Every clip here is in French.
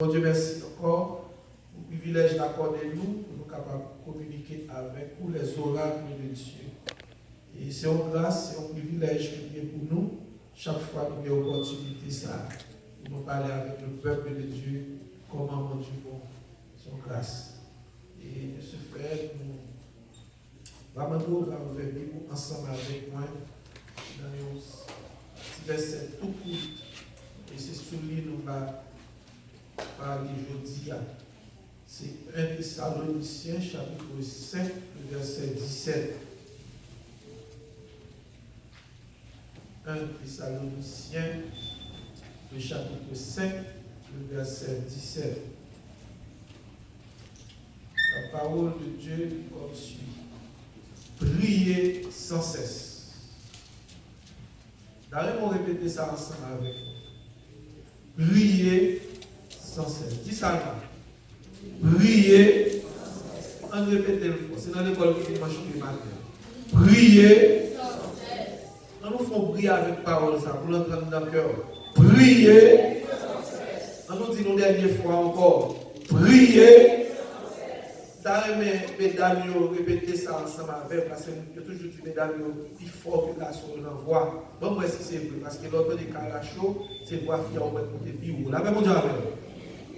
Bon Dieu, merci encore pour le privilège d'accorder nous pour nous capables de communiquer avec vous les oracles de Dieu. Et c'est une grâce, c'est un privilège qui est pour nous chaque fois que nous avons l'opportunité ça, de nous parler avec le peuple de Dieu, comment mon Dieu bon, son grâce. Et de ce fait, nous allons revenir ensemble avec moi dans un petit verset tout court. Et c'est sur lui nous va parler aujourd'hui. C'est 1 Thessaloniciens chapitre 5, le verset 17. 1 Thessaloniciens, le chapitre 5, le verset 17. La parole de Dieu est comme suit. Priez sans cesse. D'ailleurs, on répéter ça ensemble avec nous. Priez sans cesse. Dis ça là. Priez. On répète le fois. C'est dans l'école qui dimanche le matin. Priez. On nous fait prier avec parole ça pour l'entendre dans le cœur. Priez. On nous dit une dernière fois encore. Priez. Mesdames, répétez ça ensemble avec, parce que je toujours dit, mesdames, il faut que la soeur l'envoie. Bon, moi, si c'est vrai, parce que l'autre des cas là chaud, c'est voir fier au côté plus haut. La même chose avec.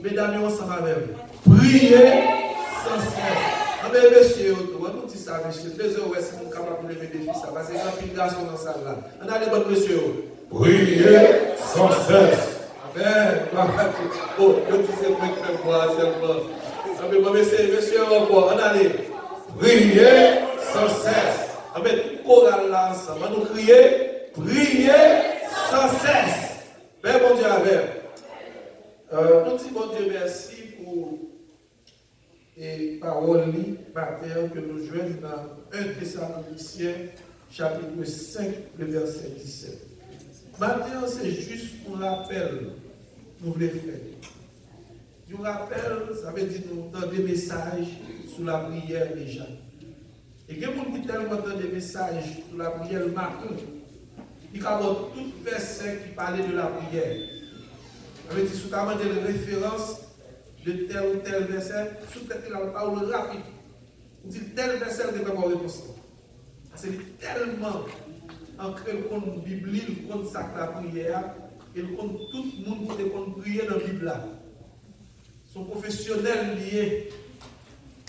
Mesdames, ensemble avec. Priez sans cesse. Mais monsieur, on nous dit ça, monsieur. 2 heures, si nous sommes capables de lever des filles, ça va, c'est un pile garçon dans la salle là. On a les bonnes monsieur. Priez sans cesse. Amen. Oh, je disais que je bois seulement. Monsieur, encore, on allait. Priez sans cesse. Amen. Tout choral là ensemble. On nous crier. Priez sans cesse. Ben bon Dieu avec. Nous disons bon Dieu merci pour les paroles matin que nous jouons dans 1 Thessaloniciens chapitre 5, le verset 17. Matin, c'est juste un rappel nous voulons faire. Je rappelle, ça veut dire nous donner des messages sur la prière déjà. Et que vous qui tellement dans des messages sur la prière le matin, il y a tout verset qui parlait de la prière. Ça veut dire sous des références de tel ou tel verset, sous tel parole rapide. On dit tel verset n'est pas réponse. C'est tellement ancré le compte biblique, le compte sacré la prière, et le compte tout le monde qui compte prier dans la Bible là. Sont professionnels liés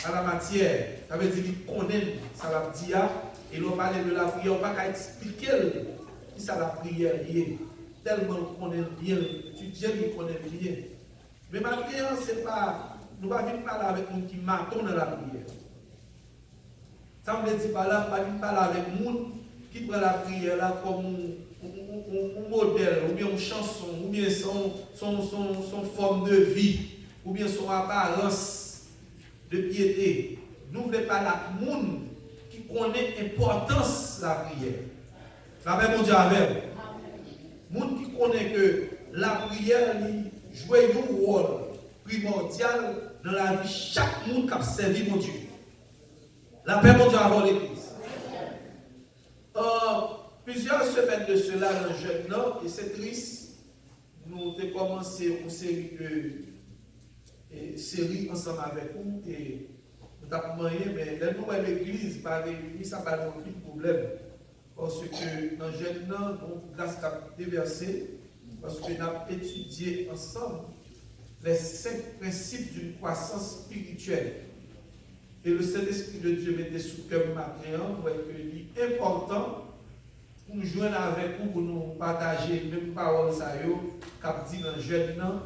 à la matière. Ça veut dire qu'ils connaissent ça la prière et l'on parle de la prière, on ne va pas expliquer qui ça la prière liée. Tellement on connaît bien, l'étudiant qui connaît bien. Mais ma prière, c'est pas, nous ne venons pas parler avec nous qui matons dans la prière. Ça veut dire par là, pas venir parler avec nous qui prend la prière là comme un modèle, ou bien une chanson, ou bien son forme de vie. Ou bien son apparence de piété. Nous ne voulons pas la monde qui connaît l'importance de la prière. La même Dieu avec. Monde qui connaît que la prière joue un rôle primordial dans la vie de chaque monde qui a servi mon Dieu. La paix mon Dieu avant l'église. Plusieurs semaines de cela dans le jeune Nord, et c'est triste, nous avons commencé une série ensemble avec vous et nous avons moyen, mais la nouvelle église, par l'église, ça n'a pas de problème. Parce que dans le jeune Nord, nous grâce à déversé, parce que nous avons étudié ensemble les 5 principes d'une croissance spirituelle. Et le Saint-Esprit de Dieu mettait sous cœur matin, pour que c'est important pour nous joindre avec vous, pour nous partager les mêmes paroles qu'a dit dans le jeune Nord.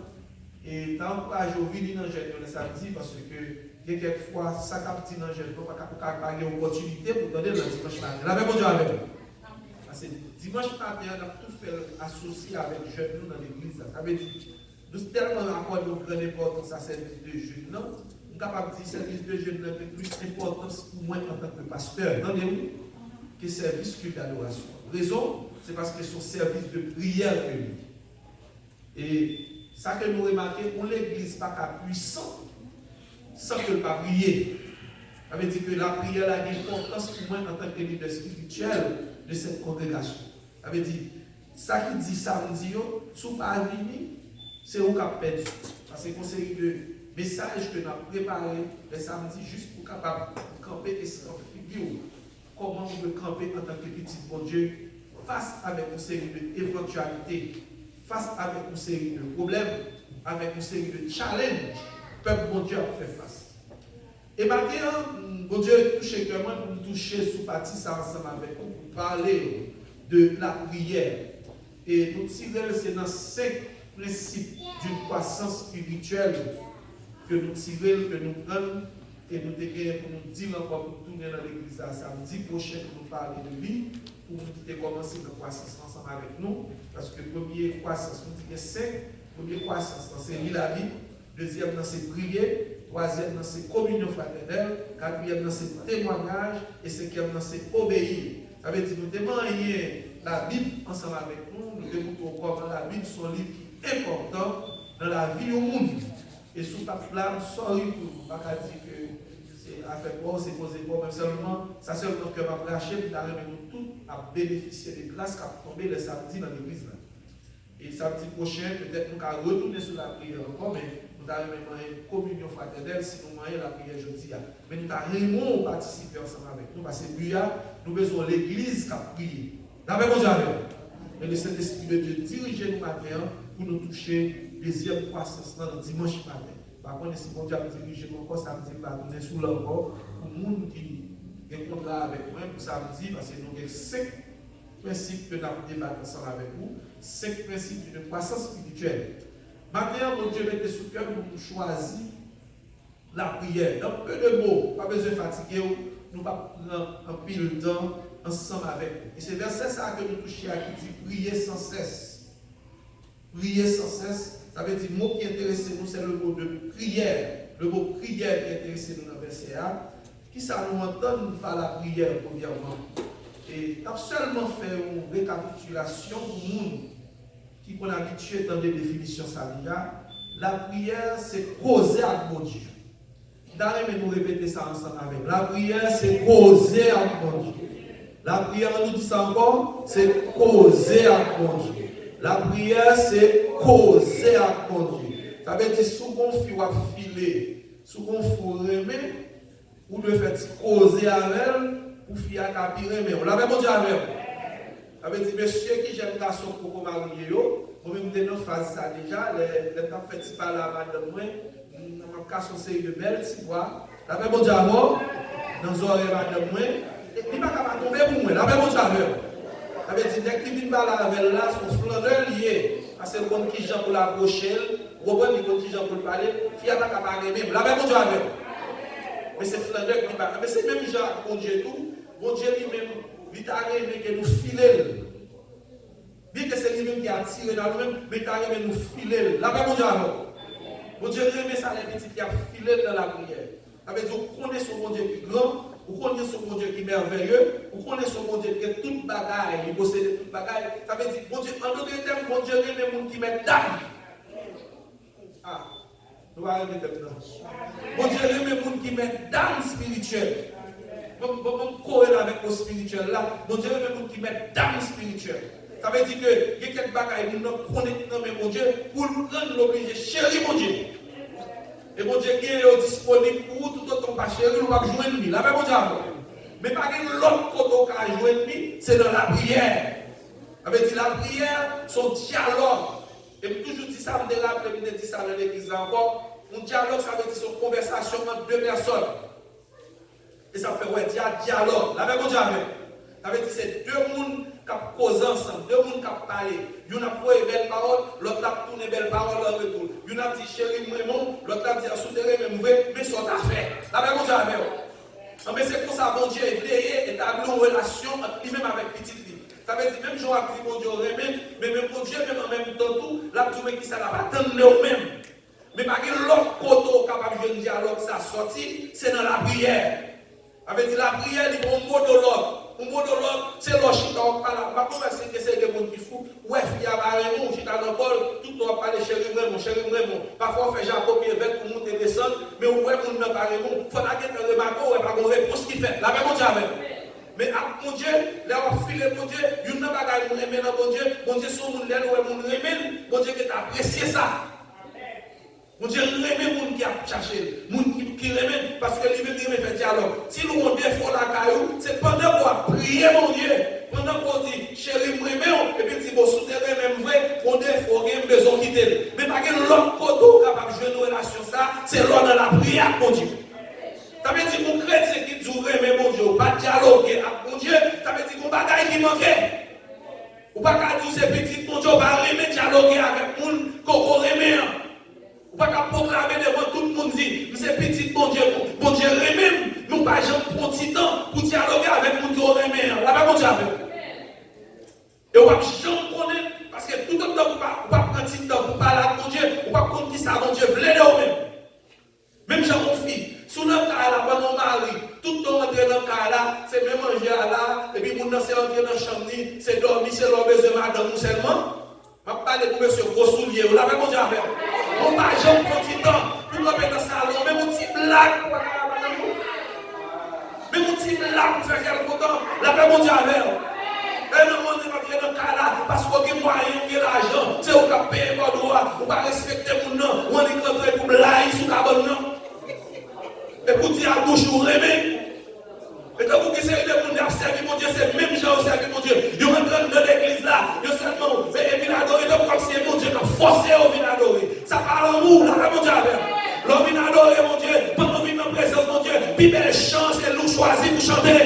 Et tant que je vis dans le jeune le samedi, parce que quelquefois, ça qu'a dit dans le jeune, on n'a pas une opportunité pour donner le dimanche matin. La même chose avec nous. Parce que dimanche matin, on a tout fait associé avec le jeune dans l'église. Ça veut dire, nous sommes tellement accordés une grande importance à service de jeunes. Non, nous sommes capables de dire que service de jeunes a plus d'importance pour moi en tant que pasteur. Entendez-vous? Que service culte d'adoration. Raison, c'est parce que son service de prière que lui. Et ça que nous remarquons, pour l'église pas qu'à puissant sans que pas prier. Ça veut dire que la prière a une importance pour moi en tant que leader spirituel de cette congrégation. Ça veut dire, ça qui dit samedi, sous pas vini, c'est où qu'a perdu. Ça, c'est une série de messages que nous avons préparés le samedi juste pour capable de camper et se figure comment on peut camper en tant que petit bon Dieu face avec une série d'éventualités, face avec une série de problèmes, avec une série de challenges, peuple bon Dieu a fait face. Et maintenant, bon Dieu touche également pour nous toucher sous partie ça ensemble avec nous, pour parler de la prière. Et nous tirons, c'est dans 5 principes d'une croissance spirituelle que nous tirons, que nous prenons, et nous dégainons pour nous dire encore, pour tourner dans l'église à samedi prochain, pour nous parler de lui, pour nous commencer la croissance ensemble avec nous, parce que première croissance, nous disons 5, première croissance, c'est lire la Bible, deuxième, c'est prier, troisième, c'est communion fraternelle, quatrième, c'est témoignage, et cinquième, c'est obéir. Ça veut dire, nous témoignons la Bible ensemble avec nous, nous démontrons comment la Bible est un livre qui est important dans la vie au monde. Et sous ta flamme, sorry pour vous, pas qu'à dire que c'est à faire quoi, c'est poser quoi, même seulement, ça seulement que m'a lâché, pour nous tous à bénéficier des grâces qui ont tombé le samedi dans l'église. Et samedi prochain, peut-être nous allons retourner sur la prière encore, mais nous allons même une communion fraternelle si nous moyens la prière jeudi. Mais nous allons participer ensemble avec nous, parce que nous avons besoin de l'église qui a prié. D'après mon Dieu, mais le Saint-Esprit de Dieu dirige nous matin pour nous toucher deuxième croissance dans le dimanche matin. Par contre, si mon Dieu a dirigé mon corps samedi, va tourner sous l'encore pour les gens qui rencontrent là avec moi pour samedi, parce que nous avons 5 principes que nous avons débattu ensemble avec vous, 5 principes d'une croissance spirituelle. Maintenant, mon Dieu mette sous cœur pour nous choisir la prière. Dans peu de mots, pas besoin de fatiguer, nous ne pas prendre un pile de temps ensemble avec vous. Et c'est verset ça que nous touchons à qui dit prier sans cesse. Prier sans cesse, ça veut dire le mot qui intéresse nous, c'est le mot de prière. Le mot prière qui intéresse nous dans le verset A. Qui ça nous entend par la prière, premièrement? Et tu as seulement fait une récapitulation pour nous qui sont habitués dans des définitions ça déjà. La prière, c'est causer avec mon Dieu. D'ailleurs, nous répéter ça ensemble avec. La prière, c'est causer avec mon Dieu. La prière, on nous dit ça encore, c'est causer avec mon Dieu. La prière, c'est causer avec mon Dieu. Ça veut dire, souvent, on filer, souvent, on remet, ou le fait causer avec elle, ou filer à mais on l'avait mon Dieu avec elle. Ça veut dire, monsieur qui j'aime garçon pour marier, moi-même, je dans phase ça déjà, les temps fait par la madame, moi, je casse une série de belles, tu vois. L'avait mon Dieu avec moi, dans les oreilles madame, moi, il ne va pas tomber pour moi, l'avait mon Dieu avec elle. Ça veut dire, dès qu'il vient par la avec là, son flandeur lié, parce que le monde qui j'en pour l'approcher, le monde qui j'en pour le parler, il n'y a pas qu'à parler même, l'avait mon Dieu avec elle. Mais c'est flandeur qui parle. Mais c'est même Jean, mon Dieu tout, mon Dieu lui-même, il t'a arrivé que nous filons. Bien que c'est lui-même qui a tiré dans nous-mêmes, mais il t'a arrivé nous filer. L'avait mon Dieu avec elle. Mon Dieu remet ça les petits qui a filé dans la prière. Ça veut dire, on connaît son mon Dieu qui est grand, on connaît son mon Dieu qui est merveilleux, on connaît son mon Dieu qui est toute bagaille, il possède toute bagaille. Ça veut dire, mon Dieu, en d'autres termes, mon Dieu remet les gens qui mettent d'âme. Ah, nous allons remettre là. Mon Dieu remet les gens qui mettent d'âme spirituelle. Bon, corrèle avec le spirituel là, mon Dieu remet les gens qui mettent d'âme spirituelle. Ça veut dire que il y a quelques bagailles qui nous connectent avec mon Dieu pour nous rendre l'obligé, chéri mon Dieu. Et mon Dieu qui est disponible pour tout autant pas chéri, nous ne pouvons pas jouer lui. La même chose. Mais pas que l'autre côté qui a joué lui, c'est dans la prière. Ça veut dire la prière, son dialogue. Et je toujours dit ça, je me rappelle, je me dis ça dans l'église encore. Un dialogue, ça veut dire son conversation entre deux personnes. Et ça fait ouais, dialogue. La même chose. Ça veut dire c'est deux mondes qui causent ensemble, deux mondes qui parlent. Y'en a pour une belle parole, l'autre a tourné belle parole en retour. Y'en a dit chéri, moi, l'autre a dit à souterrain, mais son affaire. La même chose avec eux. Mais c'est pour ça, bon Dieu est veillé, établir une relation entre lui-même avec petit lui. Ça veut dire, même si on a dit bon Dieu remet, mais même bon Dieu, même en même temps, tout, là, tout le monde qui ça n'a pas tant de même. Mais pas que l'autre côté capable de dialogue, ça sorti, c'est dans la prière. Ça veut dire, la prière, il y a un monologue. Un monologue, c'est l'ochita, on parle. Pas comme c'est des gens qui font. Ouais, il y a un chita dans le bol, tout le monde parle chéri Raymond. Parfois, on fait Jacob et Yvette pour monter et descendre, mais on voit qu'on ne parle pas Raymond. Il faut la guetter le bateau, et pas qu'on réponse qu'il fait. La même chose avec. Mais mon Dieu, là on file mon Dieu, il n'y a pas de mon Dieu, c'est mon monde là où mon Dieu qui t'a apprécié ça. Mon Dieu, remet les gens qui a cherché, les gens qui remet, parce que lui-même il fait dialogue. Si nous avons des fois la caillou, c'est pendant qu'on prier, mon Dieu, pendant qu'on dit, chérie, me remet, et puis si vous soutenez même vrai, on des fois, on a besoin de quitter. Mais pas que l'autre côté capable de jouer une relation, ça, c'est l'ordre de la prière, mon Dieu. Ça veut dire qu'on chrétien qui dit, mais mon Dieu, pas dialoguer avec mon Dieu, ça veut dire qu'on bagaille qui manquait. Ou pas qu'à dire ces petites, mon Dieu, pas remettre dialoguer avec les gens qu'on remet. Ou pas qu'à proclamer devant tout le monde, dit, ces petites, mon Dieu, remet, nous pas jamais prendre petit temps pour dialoguer avec les gens qui remet. Là-bas, mon Dieu, avec. Et on va jamais connaître, parce que tout le temps, on va prendre petit temps pour parler avec mon Dieu, on va prendre qui ça, mon Dieu, voulez de vous-même. Même j'ai mon fils, sous le cas là, pendant mon mari, tout le temps entrer dans le cas là, c'est même manger là, et puis mon c'est entrer dans la chambre, c'est dormir, c'est leur besoin de madame ou seulement. Je vais parler pour monsieur gros soulier, vous l'avez mon Dieu à faire. On va jamais prendre du temps pour camper dans le salon, même un petit blague. Même un petit blague pour faire quelque temps, l'avez mon Dieu à faire. Et non, on est pas dans le cas là, parce qu'on a moyen, on a l'argent, c'est au cap payer par droit, on va respecter mon nom, on est contré pour blague sous cabane non. Et pour dire à bouche ou remet. Et donc, vous qui essayez de vous servir mon Dieu, c'est le même genre de servir mon Dieu. Ils rentrent dans l'église là, ils seulement, ils viennent adorer, donc comme si mon Dieu a forcé à venir adorer. Ça parle en nous, là, mon Dieu, avec. L'on vient adorer mon Dieu, pendant qu'on vient dans la présence mon Dieu, puis belle chance, c'est nous choisir pour chanter.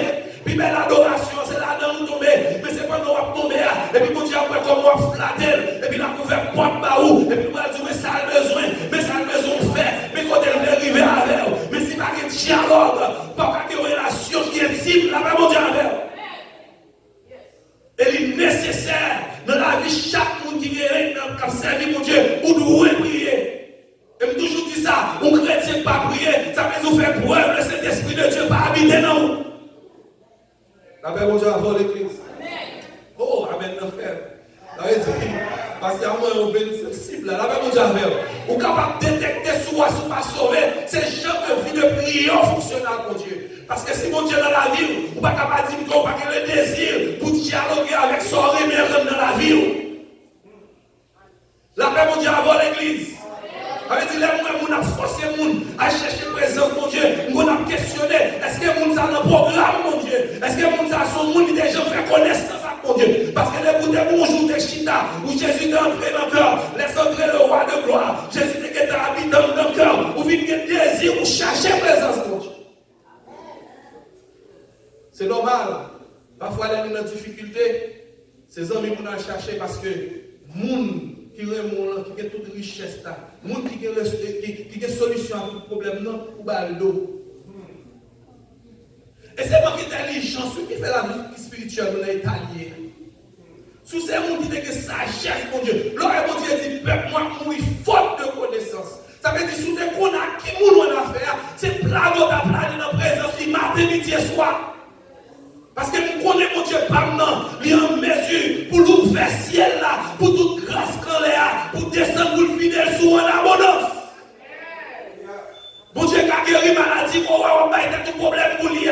Puis belle adoration, c'est là dans nous tomber. Mais c'est pas nous va tomber. Et puis mon Dieu, après, comme moi, flatter. Et puis la couvert porte par où. Et puis moi, je dis, mais ça a besoin. Mais ça a besoin de faire. Mais quand elle veut arriver avec vous. Mais si pas de dialogue, pas de relation qui est intime, là, mon Dieu, avec vous. Et il est nécessaire dans la vie, chaque monde qui est dans le servir mon Dieu, ou doit prier. Et je toujours dit ça, un chrétien pas prier, ça veut nous faire preuve, le Saint-Esprit de Dieu pas habiter dans nous. La paix, mon Dieu, avant l'église. Oh, amen, mon frère. Parce qu'il y a un moment sensible. La paix, mon Dieu, avant. Ou capable de détecter soit pas sauvé, c'est gens de vie de prière fonctionnelle, mon Dieu. Parce que si mon Dieu dans la vie, ou pas capable de dire qu'on n'a pas le désir pour dialoguer avec son rémérend dans la vie. La paix, mon Dieu, avant l'église. Avec dit, les gens ont forcé les gens à chercher la présence, mon Dieu. On a questionné, est-ce que les gens ont un programme, mon Dieu? Est-ce que les gens sont des gens qui font connaissance, mon Dieu? Parce que les gens bonjour des chita, où Jésus est entré dans le cœur, laisse entrer le roi de gloire. Jésus est habitant dans le cœur, où vient le désir, où chercher la présence, mon Dieu. C'est normal. Parfois, les gens ont des difficultés. Ces hommes, ils vont chercher parce que les gens qui ont toute richesse, les gens qui ont des solutions à tout problème, non, ou baldo. Et c'est manque d'intelligence qui fait la vie spirituelle dans l'Italien. Sous ces gens qui ont des sagesse, mon Dieu. L'homme, mon Dieu, dit, peuple, moi, mourir faute de connaissance. Ça veut dire, sous des qu'on a qui nous en affaire, c'est plein d'autres à planer dans la présence, qui matin, midi et soir. Parce que nous connaissons mon Dieu par maintenant, il est en mesure pour l'ouvrir le ciel là, pour toute grâce qu'on a, pour descendre pour le fidèle sous en abondance. Mon Dieu qui a guéri maladie, on va pas tout problème pour lui.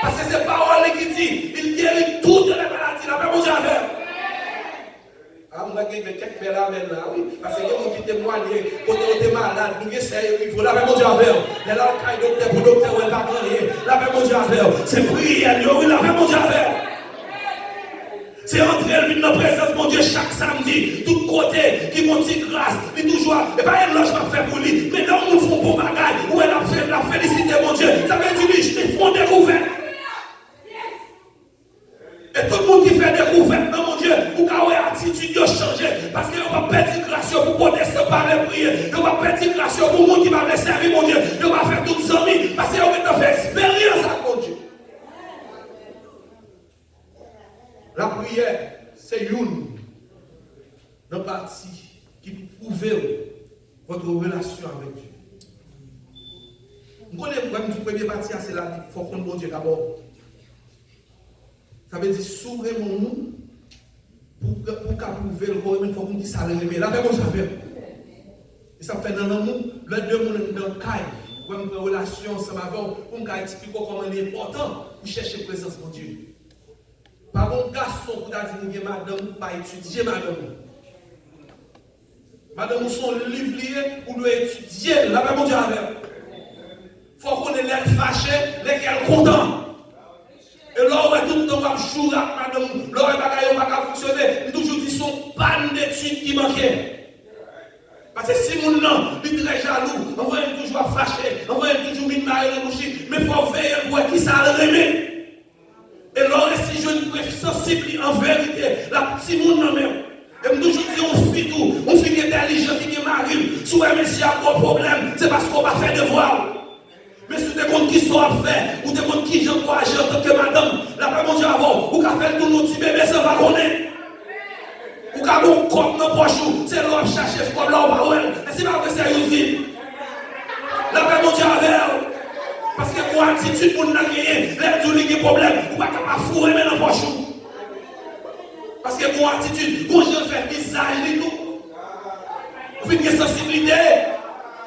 Parce que c'est parole qui dit, il guérit toutes les maladies. La paix, mon Dieu, avec. Ah, on a gagné quelques là maintenant, oui. Parce que quand on témoigne, quand on est malade, nous essayons, il faut la paix, mon Dieu, avec. Et là, on caille docteur pour docteur, on n'est pas gagné. La paix, mon Dieu, avec. C'est prière, oui, la paix, mon Dieu, avec. C'est entrer dans la présence, mon Dieu, chaque samedi, tout côté, qui monte grâce, il toujours, et pas un logement fait pour lui, mais dans le monde font bon bagage, où elle a fait la félicité, mon Dieu, ça veut dire, ils font découverte. Et tout le monde qui fait découverte, non, mon Dieu, pour qu'avoir attitude de changer, parce qu'il va perdre grâce pour pouvoir se parler, prier, il va perdre grâce pour le monde qui va me servir, mon Dieu, il va faire toutes les amis, parce qu'il va faire expérience avec mon Dieu. La prière, c'est une partie qui prouve votre relation avec Dieu. Vous connaissez le premier partie, c'est la vie. Il faut qu'on bon Dieu d'abord. Ça veut dire s'ouvrir mon monde pour prouver le corps, il faut qu'on dise ça le remet. Là, comment ça fait? Et ça fait dans l'amour, les deux mondes dans le caille. Pour une relation ensemble avant, pour nous expliquer comment il est important pour chercher la présence de Dieu. Par un garçon pour dire que madame pas étudier madame. Madame, son livre lié, vous devez étudier. La paix, mon Dieu, avec. Il faut qu'on ait l'air fâché, lesquels contents. Et là, on est tout le temps comme jour, madame, là, on va pas fonctionner. Il toujours dit son panne d'études qui manquait. Parce que si mon nom, il est très jaloux, on va toujours fâché, on va toujours mis mal dans le bouche, mais il faut veiller pour qui ça le remet. Et là, si je ne suis sensible en vérité, la petite monde même. Et toujours dit, on fait tout, on fait intelligent, qui est marié, si vous avez un problème, c'est parce qu'on va faire devoir. Mais si vous avez compte qui soit fait, ou des compte qui j'en dois agir en tant que madame, la paix mon Dieu avant, ou qu'à faire tout nos petits bébés, ça va connaître. Ou qu'à mon corps dans poche, c'est l'homme chercher comme là, on va voir. Et c'est pas que c'est usine. La paix mon Dieu avec. Parce que pour attitude, pour nous gagner, les gens qui ont problème, ou pas capable de fourrer dans poche. Parce que pour attitude, pour je faire visage et tout. Vous faites une sensibilité.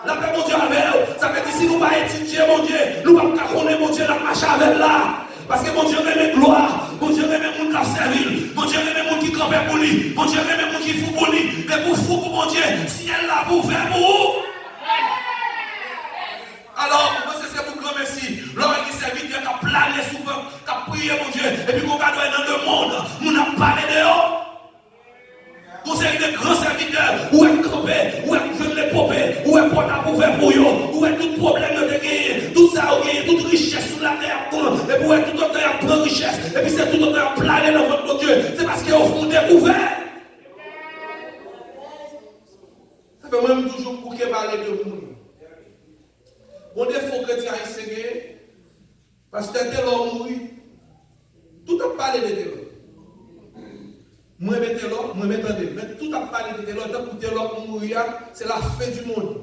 La paix, mon Dieu, avec ça veut dire si nous ne pas étudier, mon Dieu, nous ne pas connaître, mon Dieu, la marche avec là. Parce que mon Dieu, aime gloire, mon Dieu, aime mon qui a servi, mon Dieu, aime mon qui campait pour lui, mon Dieu, aime mon qui fout pour lui, mais pour fou pour mon Dieu, si elle l'a pour faire pour vous. Alors, moi, c'est pour grand merci. L'homme qui servit, qui a plané souvent, qui a prié, mon Dieu, et puis qu'on va dans le monde, nous n'a parlé dehors. Conseil de grands serviteurs, où est campé, où est jeune les popés, où est porte à pouvoir pour eux, où est tout problème de gagner, tout ça, toute richesse sur la terre, et où est tout autant plein richesse, et puis c'est tout autant plané dans votre Dieu, c'est parce qu'ils ont découvert. Ça fait même toujours pour qu'il parle de vous. Mon défaut chrétien est parce que tel homme mourit, tout a parlé de tel homme. Moi, mettez l'homme, moi, mettez l'homme. Mais tout a parlé de l'homme, tant que l'homme pour mourir, c'est la fin du monde.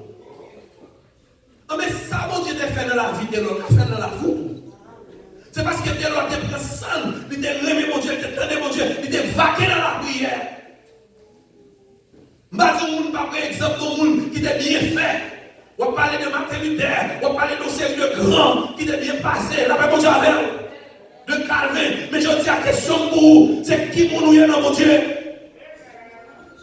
Non, mais ça, mon Dieu, fait dans la vie de l'homme, fait dans la vie. C'est parce que l'homme était pris sang, il était remis, mon Dieu, il était tendu, mon Dieu, il était vaqué dans la prière. Je ne vais pas dire, par exemple, de monde qui était bien fait. On va parler de maternité, on va parler de série de grands qui était bien passé. La paix, mon Dieu, avec de Calvin, mais je dis la question pour vous, c'est qui pour nous dans mon Dieu?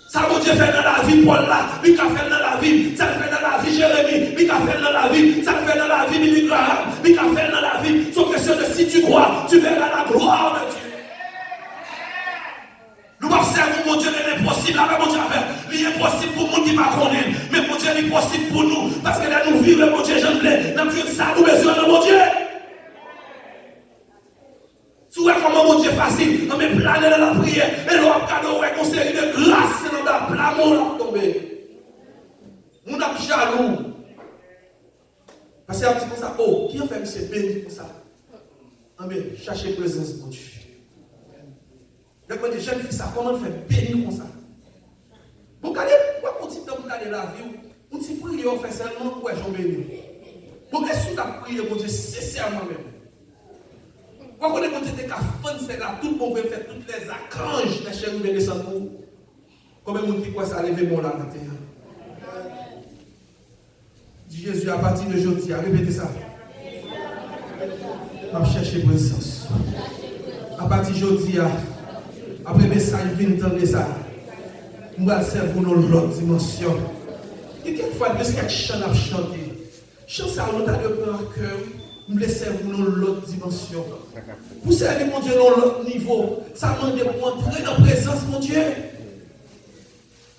Ça, mon Dieu fait dans la vie Paul là, il a fait dans la vie, ça fait dans la vie Jérémie, il a fait dans la vie, ça fait dans la vie Billy Graham, il a fait dans la vie. C'est une question de si tu crois, tu verras la gloire de Dieu. Nous observons mon Dieu, il est impossible, avec mon Dieu, il est impossible pour nous qui ne connaissent, mais mon Dieu, il est possible pour nous, parce que là nous vivons, mon Dieu, j'en ai, nous vivons ça, nous besoin de mon Dieu. Tu vois comment mon Dieu facile, on met planer dans la prière, et l'on a cadeau, on série de grâce dans la plamon, on a tombé. On a jaloux. Parce que un petit peu ça, oh, qui a fait M. béni pour ça? Amen, cherchez présence de mon Dieu. Donc, des jeunes filles, ça, comment faire béni comme ça? Vous regardez, pourquoi on dit que vous regardez la vie, on dit prier, on fait seulement pour être béni. Vous est-ce que vous avez prié, mon Dieu, sincèrement même? Quand on est côté de Kafan, c'est là, tout le monde veut faire toutes les archanges, les chers de descendre pour vous. Combien de monde qui croit ça lever mon là, maintenant? Dis Jésus, à partir de aujourd'hui, répétez ça. Je vais chercher présence. À partir d'aujourd'hui, après le message, je viens entendre ça. Je vais servir dans l'autre dimension. Et quelquefois, de ce que chant a chanté, chant ça, on a le plan à cœur. Nous laissons vous dans l'autre dimension. Vous servez mon Dieu dans l'autre niveau. Ça demande pour entrer dans la présence, mon Dieu.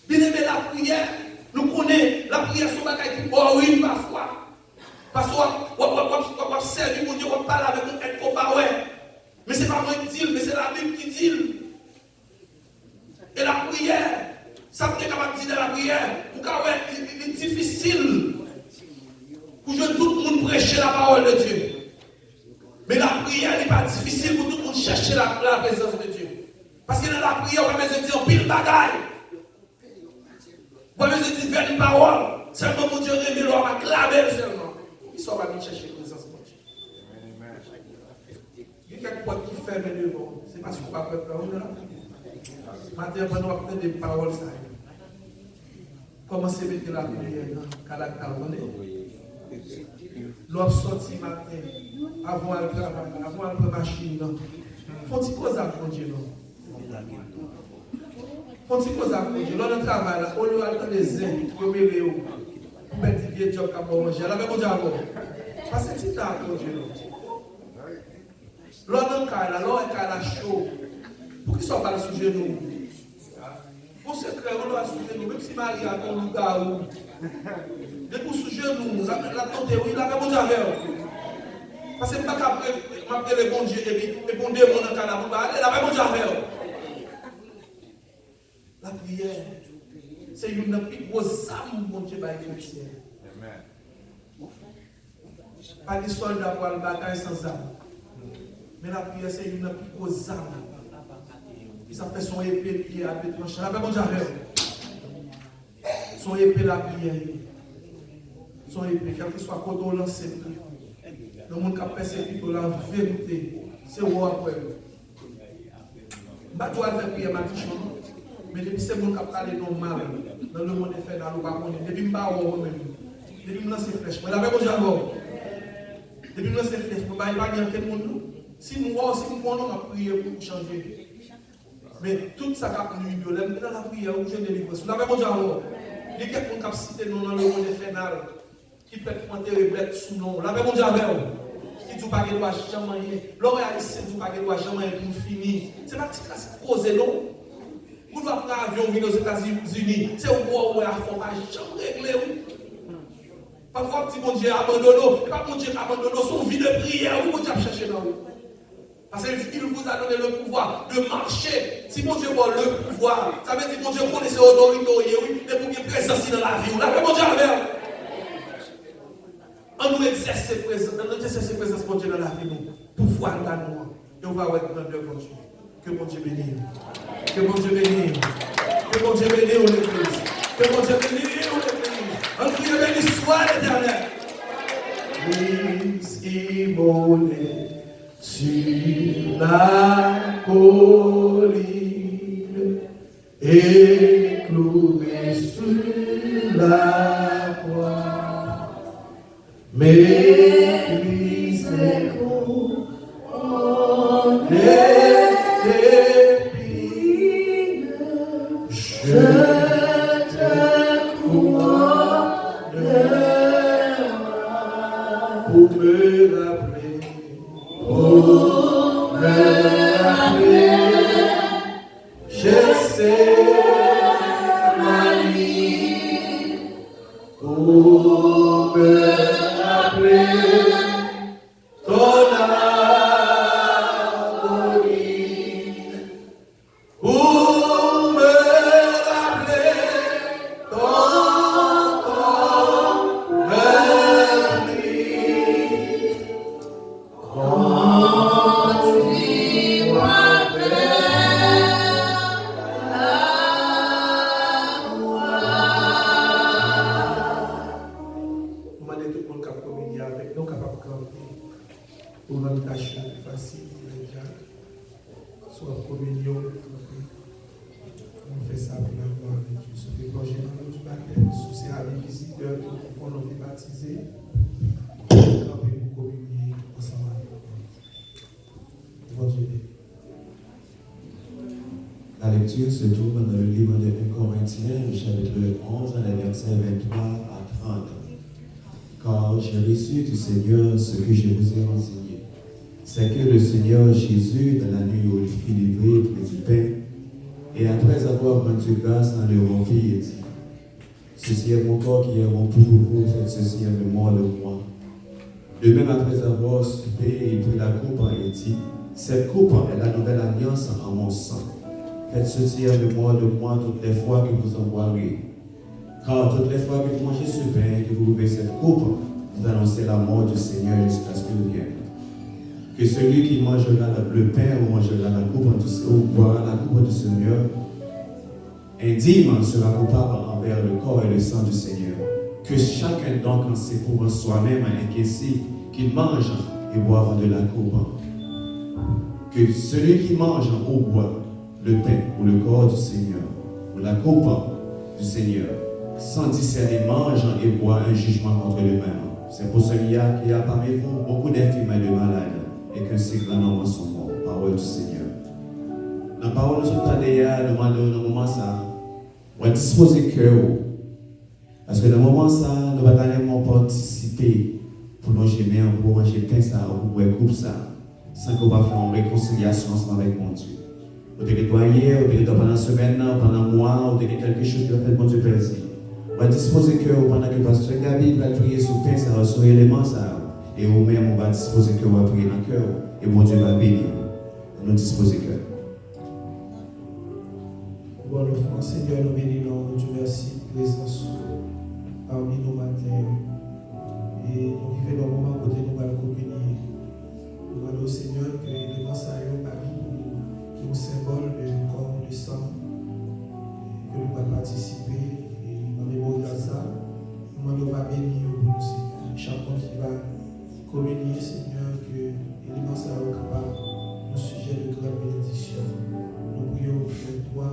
Bien aimé la prière. Nous connaissons la prière sur la caille pour oui parfois. Parce qu'on va servir mon Dieu, on parle avec nous, être combat, ouais. Mais ce n'est pas moi qui dis, mais c'est la Bible qui dit. Et la prière, ça vous est capable de dire de la prière. Pour qu'il est difficile. Pour que tout le monde prêche la parole de Dieu. Mais la prière n'est pas difficile pour tout le monde chercher la présence de Dieu. Parce que dans la prière, on va besoin de dire pile bagaille. On va besoin de dire une parole. Seulement mon Dieu, on va clamer seulement. Ils sont pas venus chercher la présence de Dieu. Il y a quelque chose qui ferme devant. C'est parce qu'on va faire parole là. Matin, pendant qu'on va prendre des paroles, ça. Commencez à mettre la prière dans le caractère. L'homme sorti matin, avant le travail, avant la machine, faut-il cause à mon Dieu, non? Quand tu causes à Dieu, l'on a travail, on lui a des zèles, on met les hauts. On met des vieux jobs pour manger. Alors, bon Dieu, parce que c'est ça pour Dieu. L'on a un cas, l'on a un cas chaud. Pour qu'ils ne soient pas sous genou. Pour se créer, on doit sous genou, même si Marie a ton loup, de pour sous genou, la tante, oui, la bon Dieu. Parce que je ne peux pas appeler le bon Dieu et pour démon dans le cas, la bon Dieu. La prière, c'est une plus grosse âme pour Dieu par les chrétiens. Pas de soldat pour la bataille sans âme. Mais la prière, c'est une plus grosse âme. Il s'en fait son épée qui est à pétrancher. La bon Dieu. Son épée, la prière. Son épée, quel que soit le côté lancé. Le monde qui a persécuté la vérité, c'est où après. Je dois faire prière, mais depuis que c'est mon qui a parlé normal, dans le monde est fait dans le bas, depuis que je ne même, depuis que je lance flèche, je l'avais déjà avant. Depuis que je lance flèche, je ne peux pas dire quel monde. Si nous on a prié pour changer. Mais tout ça qui a pris, dans la prière, où je délivre. Vous l'avez déjà avant. Il y a quelqu'un qui a cité dans le monde infernal, qui peut enterrer bête sous nom. Vous l'avez déjà avant. Qui dit pas qu'il doit jamais. L'homme réaliste dit pas qu'il doit jamais pour finir. C'est pas que c'est posé non. Vous ne pouvez pas avion venir aux États-Unis, c'est au bois où il y a un formage, jamais réglé. Parfois, petit bon Dieu abandonne, pas bon Dieu abandonne son vie de prière, vous pouvez chercher dans vous. Parce qu'il vous a donné le pouvoir de marcher. Si bon Dieu a le pouvoir, ça veut dire que bon Dieu connaît ses autorités, oui, et pour qu'il y ait présence dans la vie. Là, bon Dieu avec. On nous exerce ses présences, bon Dieu, dans la vie, nous, pouvoir dans nous. Et on va avoir une grande bon Dieu. Que bon Dieu bénisse. Que bon Dieu bénisse. Que bon Dieu bénisse l'église. Que bon Dieu bénisse l'église. On prie béni soit l'Éternel. Christ immolé sur la colline et cloué sur la croix. Méprise les coups. Je te couronne pour me rappeler, je sais ma vie, pour me rappeler ton La lecture se trouve dans le livre de 1 Corinthiens, chapitre 11, les versets 23 à 30. Car j'ai reçu du Seigneur ce que je vous ai enseigné. C'est que le Seigneur Jésus, dans la nuit où il fut livré, prit du pain, et après avoir rendu grâce dans le rompit, il dit, ceci est mon corps qui est rompu pour vous, faites ceci en mémoire de moi. De même, après avoir soupé, il prit la coupe et dit, cette coupe est la nouvelle alliance en mon sang. Faites ceci en mémoire de moi toutes les fois que vous en boirez. Car toutes les fois que vous mangez ce pain et que vous buvez cette coupe, vous annoncez la mort du Seigneur jusqu'à ce qu'il vienne. Que celui qui mangera le pain ou mangera la coupe ou boira la coupe du Seigneur, indigne sera coupable envers le corps et le sang du Seigneur. Que chacun donc en s'éprouvant soi-même inquiété, qu'il mange et boive de la coupe. Que celui qui mange ou boit le pain ou le corps du Seigneur, ou la coupe du Seigneur, sans discerner, mange et boit un jugement contre lui-même. C'est pour celui-là qu'il y a parmi vous beaucoup d'infirmes et de malades, et qu'un si grand nombre sont morts. Parole du Seigneur. Dans la parole de ce temps, nous demandons dans le moment ça, on va disposer le cœur. Parce que dans le moment ça, nous allons participer pour nous gémer, pour manger le pain, pour boire le groupe, sans qu'on va faire une réconciliation ensemble avec mon Dieu. Vous devez doyer, vous devez pendant une semaine, pendant un mois, vous devez quelque chose qui va faire mon Dieu plaisir. On va disposer le cœur pendant que le pasteur David va prier sur le pain, sur l'élément, et vous-même, on va disposer le cœur, on va prier dans le cœur, et mon Dieu va bénir. Nous disposer le cœur. Bon, le frère, Seigneur, nous bénissons, nous te remercions de présence parmi nos matins. Et nous vivons dans le moment où nous allons communier. Nous demandons au Seigneur que les mensagers parmi nous, qui sont symbole de corps, de sang, que nous allons participer. Et dans les mots de ça, nous demandons à bénir pour nous, Seigneur. Chacun qui va communier, Seigneur, que les mensagers soient capables de sujet de grande bénédiction. Nous prions que toi,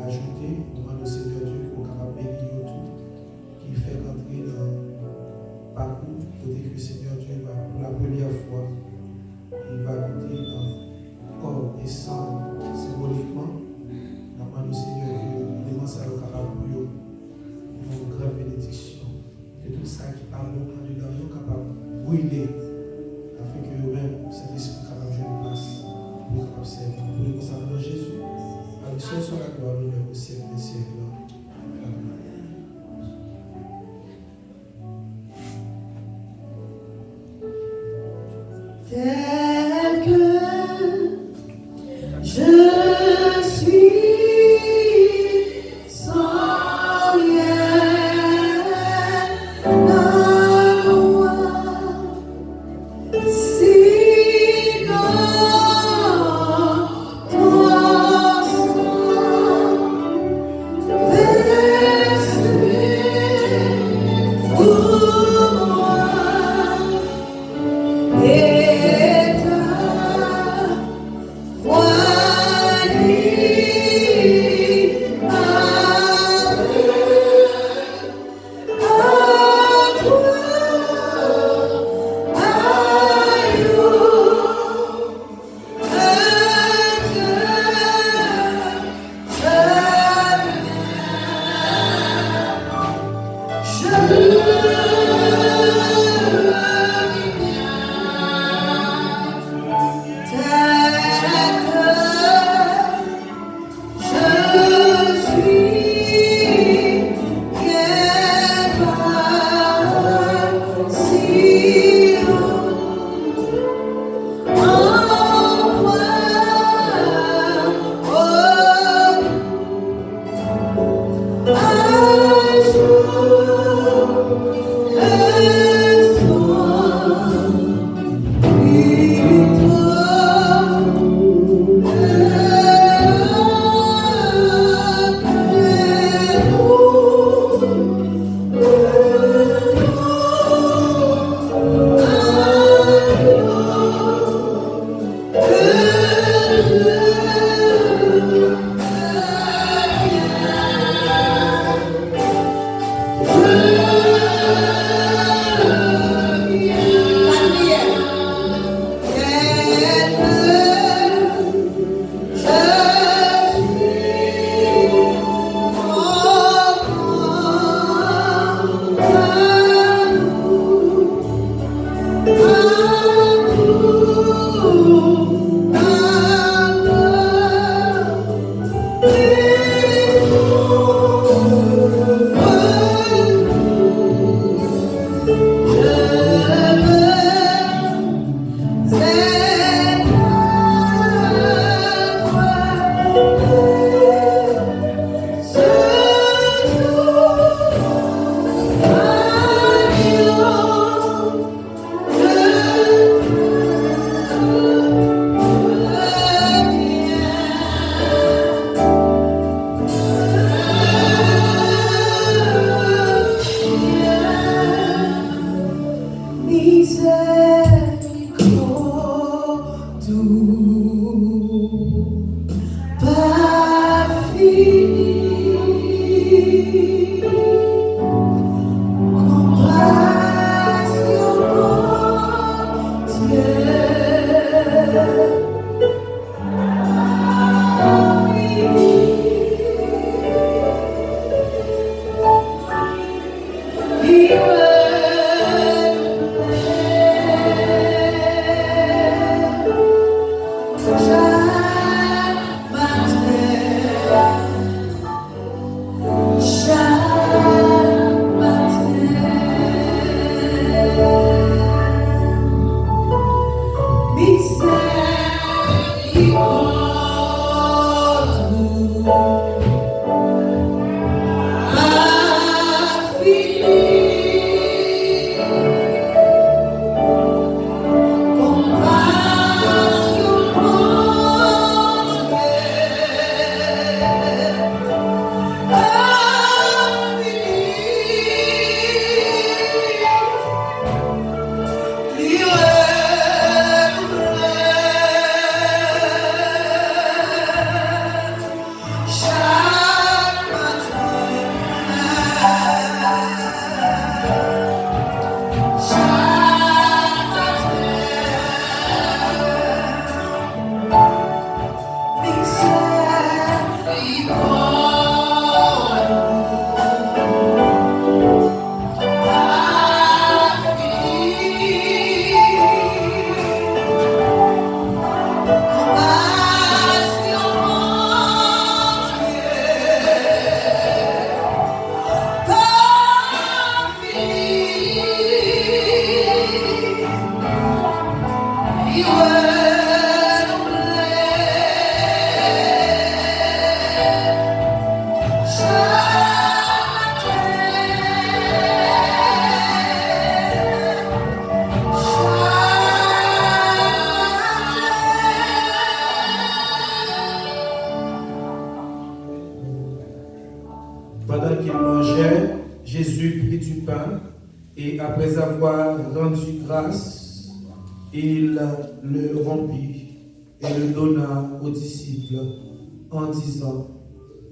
ajouter, nous demandons au Seigneur Dieu qu'on soit capable de bénir tout, qui fait rentrer dans le parcours, côté que le Seigneur Dieu va, pour la première fois, il va goûter dans corps et sang symboliquement. Nous demandons au Seigneur que les mensagers soient capables pour une grande bénédiction. Et tout ça qui parle au plan de Dieu, capable de brûler, afin que eux-mêmes, cet esprit capable de jouer une place pour capable de servir. Pour le consacrer Jésus. Avec ce soit la gloire, l'honneur au siècle des siècles. Amen. Tel que je suis sans rien à moi, sinon ton sang versé pour moi. Yeah. Et après avoir rendu grâce, il le rompit et le donna aux disciples en disant,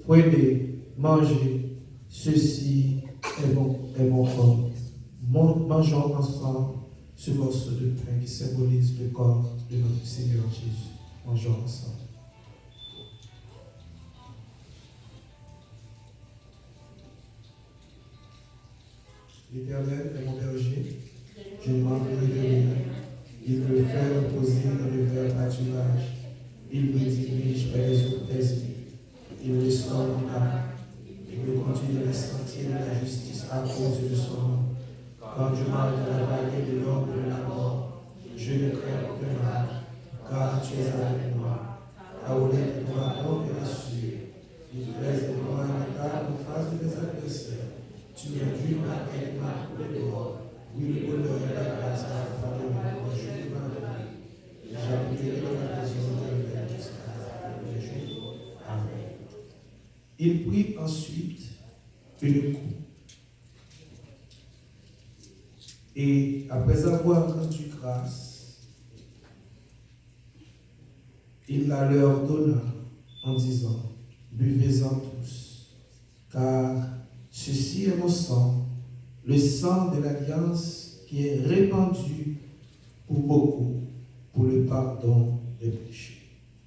prenez, mangez, ceci est mon corps. Mangeons ensemble ce morceau de pain qui symbolise le corps de notre Seigneur Jésus. Mangeons ensemble. L'Éternel est mon berger, je ne manquerai de rien. Il me fait reposer dans le vert pâturage. Il me dirige vers les eaux paisibles. Il restaure mon âme. Il me conduit dans les sentiers de la justice à cause de son nom. Quand je marche dans la vallée de l'ombre de la mort, je ne crains aucun mal, car tu es avec moi. Ta houlette et ton bâton me rassurent. Il dresse devant moi une table en face de mes adversaires. Tu réduis ma tête, ma coupe de dehors. Oui, le bonheur et la grâce à la fin de mon jour de ma vie. J'habiterai dans la maison de l'Éternel jusqu'à la fin de mes jours. Amen. Il prit ensuite une coupe. Et après avoir rendu grâce, il la leur donna en disant, buvez-en tous, car ceci est mon sang, le sang de l'alliance qui est répandu pour beaucoup, pour le pardon des péchés.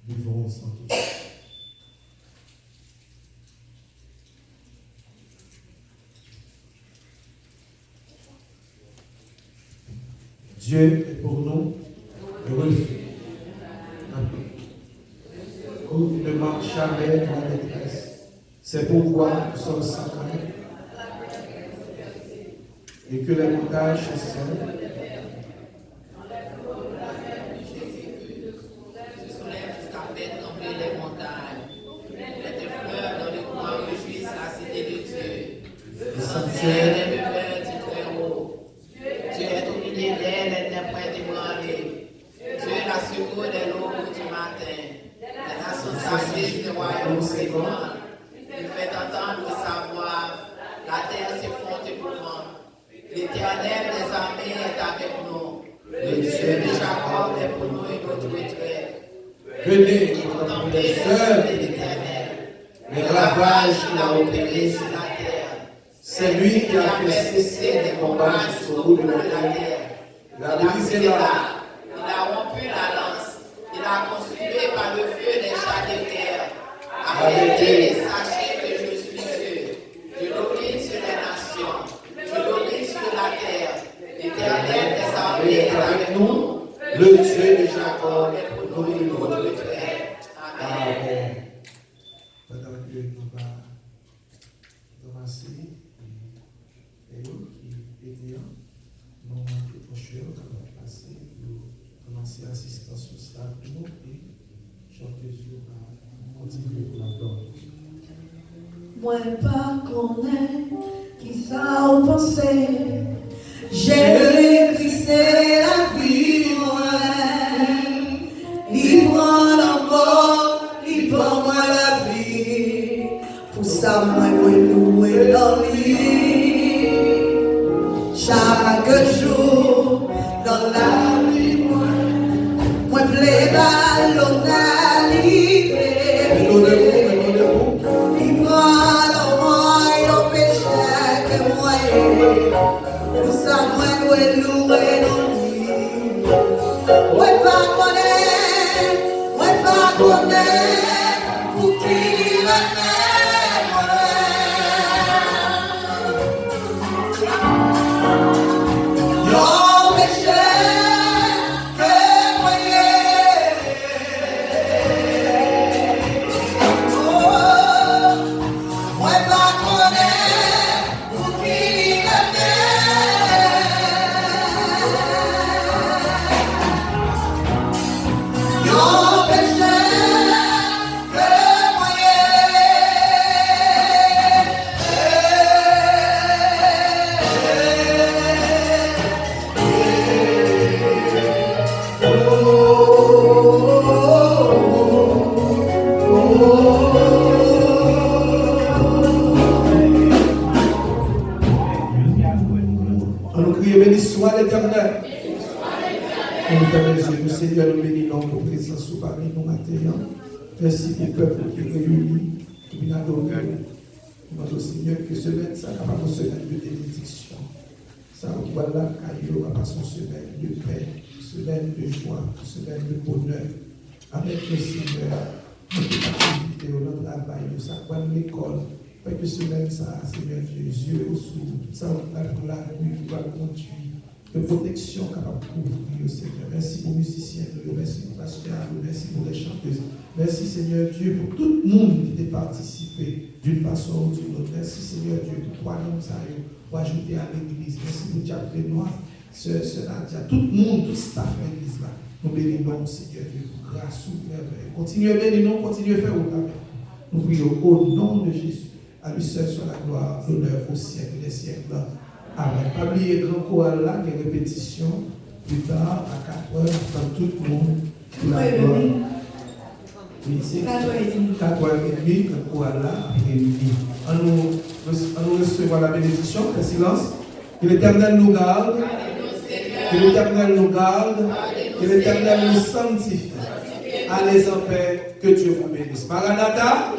Buvons ensemble tous. Dieu est pour nous le refuge, la paix. Où il ne manque jamais dans la détresse. C'est pourquoi nous sommes sans crainte et que les montagnes chassent. Le sanctuaire il fait entendre le savoir, la terre s'effondre épouvante. L'Éternel des armées est avec nous. Le Dieu de Jacob est pour nous et notre retraite. venez, Contemplez sœurs, l'œuvre de l'Éternel, les ravages qu'il a opérés sur la terre. c'est lui qui a fait cesser les combats jusqu'au bout de la terre. Il a brisé la Il a rompu la lance. Il a consumé par le feu les chats de terre. Arrêtez et sachez que je suis Dieu. Je domine sur les nations. Je domine sur la terre. L'Éternel des armées est avec nous. le Dieu de Jacob est pour nous et notre retraite. Amen. Amen. Pendant que nous va commencer, et nous qui étions, nous manquons trop cher, nous va passer pour commencer l'assistance sociale pour nous et chanter sur la continuer pour la gloire. Moi pas connaître qui ça ou penser. Jésus-Christ c'est la vie, moi. Il prend la mort, il prend moi la vie. Pour ça, moi louer dans lui. Chaque jour, dans la vie, moi voulais ballon à l'hiver. Il prend le moi, il péché que moi. Pour ça, moi louer dans lui. Moi pas connaître, pour qui il l'éternel. Nous fermons les yeux, nous Seigneur, nous bénissons pour présence parmi nous matin. Merci pour le peuple qui est réuni, qui vient adorer. Nous demandons au Seigneur que semaine, ça va pas une semaine de bénédiction. Ça va là, caillou, va passer une semaine de paix, une semaine de joie, une semaine de bonheur. Avec le Seigneur, notre activité, notre travail, ça va l'école. Fait que semaine, ça, Seigneur Jésus, sous ça, on va pour la rue, on va conduire. De protection capable de couvrir, Seigneur. Merci pour les musiciens, merci pour Pascal, merci pour les chanteuses. Merci, Seigneur Dieu, pour tout le monde qui a participé d'une façon ou d'une autre. Merci, Seigneur Dieu, pour trois noms pour ajouter à l'église. Merci pour Diable Noir, Sœur Nadia, tout le monde, tout le staff de l'église là. Nous bénissons, Seigneur Dieu, pour grâce ou merveille. Continuez à bénir nous, continuez à faire au travail. Nous prions au nom de Jésus. À lui seul soit la gloire, l'honneur au siècle des siècles. Amen. Pas oublier grand choral là, des répétitions, plus tard, à 4 heures, dans tout le monde. Pour la gloire. Oui, c'est 4h30, grand choral là, après midi. On nous recevons la bénédiction, le silence. Que l'Éternel nous garde, que l'Éternel nous garde, que l'Éternel nous sanctifie. Allez en paix, que Dieu vous bénisse. Maranatha,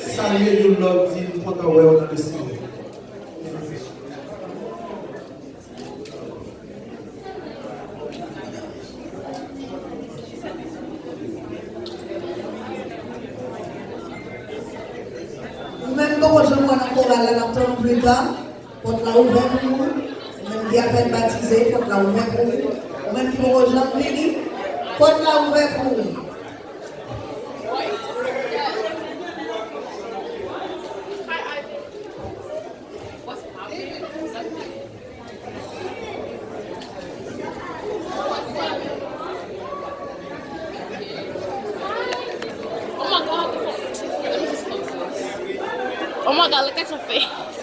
saluez nous l'homme, dit, nous comptons dans le ciel. Même bon, je vois dans le choral, là, dans plus tard, pour la ouverte pour vous. Même qui a peine baptisé, pour la ouverte pour vous. Même qui vont rejoindre l'église, pour la ouverte pour vous. Oh my God, look at your face.